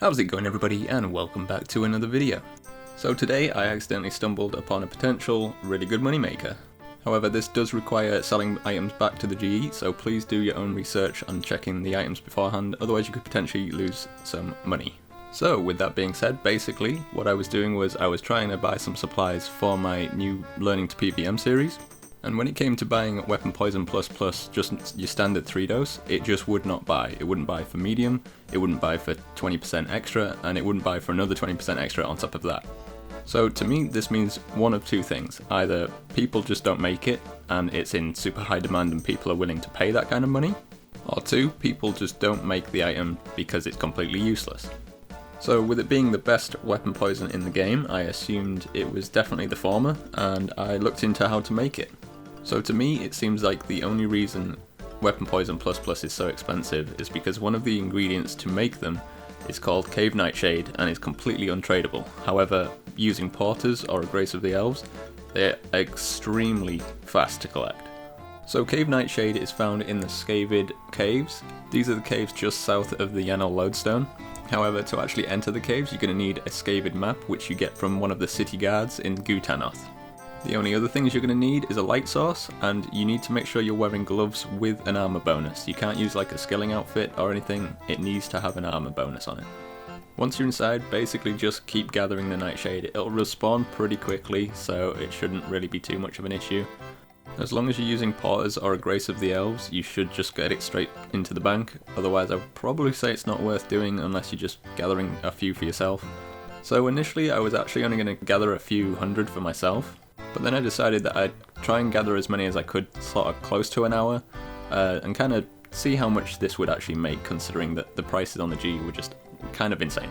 How's it going, everybody, and welcome back to another video. So today I accidentally stumbled upon a potential really good moneymaker. However, this does require selling items back to the GE, so please do your own research on checking the items beforehand, otherwise you could potentially lose some money. So with that being said, basically what I was doing was I was trying to buy some supplies for my new Learning to PvM series. And when it came to buying Weapon Poison plus just your standard 3-dose, it just would not buy. It wouldn't buy for medium, it wouldn't buy for 20% extra, and it wouldn't buy for another 20% extra on top of that. So to me, this means one of two things. Either people just don't make it, and it's in super high demand and people are willing to pay that kind of money, or two, people just don't make the item because it's completely useless. So with it being the best weapon poison in the game, I assumed it was definitely the former, and I looked into how to make it. So to me, it seems like the only reason Weapon Poison plus is so expensive is because one of the ingredients to make them is called Cave Nightshade and is completely untradeable. However, using porters or a Grace of the Elves, they're extremely fast to collect. So Cave Nightshade is found in the Scavid Caves. These are the caves just south of the Yanol Lodestone. However, to actually enter the caves, you're going to need a Scavid map, which you get from one of the city guards in Gutanoth. The only other things you're going to need is a light source, and you need to make sure you're wearing gloves with an armor bonus. You can't use like a skilling outfit or anything, it needs to have an armor bonus on it. Once you're inside, basically just keep gathering the Nightshade. It'll respawn pretty quickly, so it shouldn't really be too much of an issue. As long as you're using porters or a Grace of the Elves, you should just get it straight into the bank. Otherwise, I would probably say it's not worth doing unless you're just gathering a few for yourself. So initially, I was actually only going to gather a few hundred for myself. But then I decided that I'd try and gather as many as I could, sort of close to an hour, and kind of see how much this would actually make, considering that the prices on the G were just kind of insane.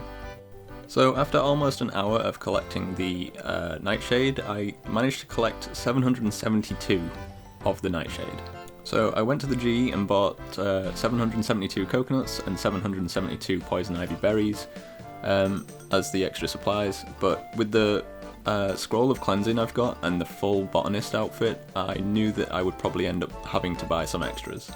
So after almost an hour of collecting the Nightshade, I managed to collect 772 of the Nightshade. So I went to the G and bought 772 coconuts and 772 poison ivy berries as the extra supplies, but with the scroll of cleansing I've got and the full botanist outfit, I knew that I would probably end up having to buy some extras.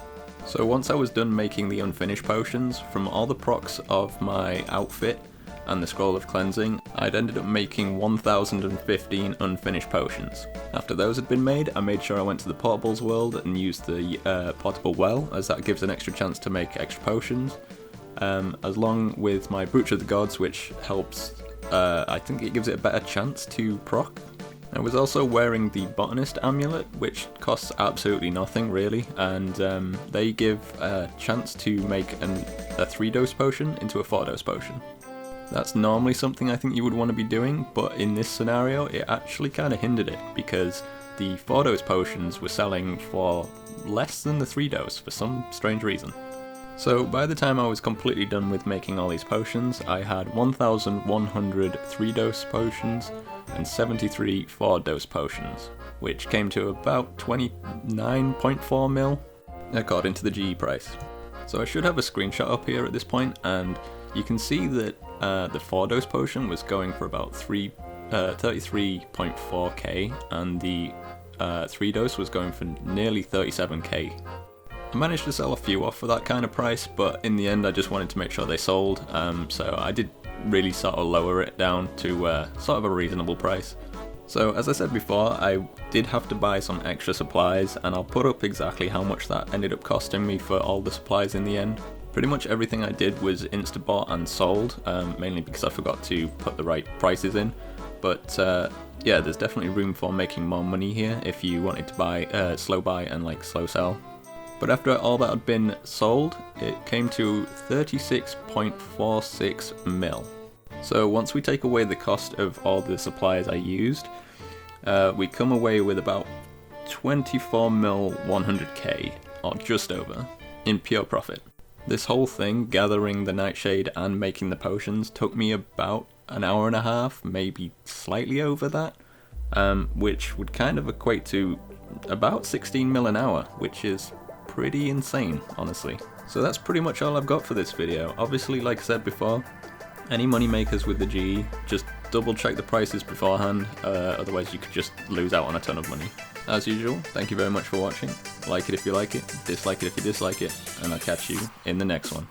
So once I was done making the unfinished potions, from all the procs of my outfit and the scroll of cleansing, I'd ended up making 1015 unfinished potions. After those had been made, I made sure I went to the portables world and used the portable well, as that gives an extra chance to make extra potions, along with my Brooch of the Gods, which helps. I think it gives it a better chance to proc. I was also wearing the Botanist Amulet, which costs absolutely nothing really, and they give a chance to make a 3-dose potion into a 4-dose potion. That's normally something I think you would want to be doing, but in this scenario it actually kind of hindered it, because the 4-dose potions were selling for less than the 3-dose for some strange reason. So by the time I was completely done with making all these potions, I had 1,100 3-dose potions and 73 4-dose potions, which came to about 29.4 mil, according to the GE price. So I should have a screenshot up here at this point, and you can see that the 4-dose potion was going for about 33.4k, and the 3-dose was going for nearly 37k. I managed to sell a few off for that kind of price, but in the end I just wanted to make sure they sold, so I did really sort of lower it down to sort of a reasonable price. So as I said before, I did have to buy some extra supplies, and I'll put up exactly how much that ended up costing me for all the supplies in the end. Pretty much everything I did was insta-bought and sold, mainly because I forgot to put the right prices in, but yeah, there's definitely room for making more money here if you wanted to buy slow buy and like slow sell. But after all that had been sold, it came to 36.46 mil. So once we take away the cost of all the supplies I used, we come away with about 24 mil 100k, or just over, in pure profit. This whole thing, gathering the Nightshade and making the potions, took me about an hour and a half, maybe slightly over that, which would kind of equate to about 16 mil an hour, which is pretty insane, honestly. So that's pretty much all I've got for this video. Obviously, like I said before, any money makers with the GE, just double check the prices beforehand, otherwise you could just lose out on a ton of money. As usual, thank you very much for watching. Like it if you like it, dislike it if you dislike it, and I'll catch you in the next one.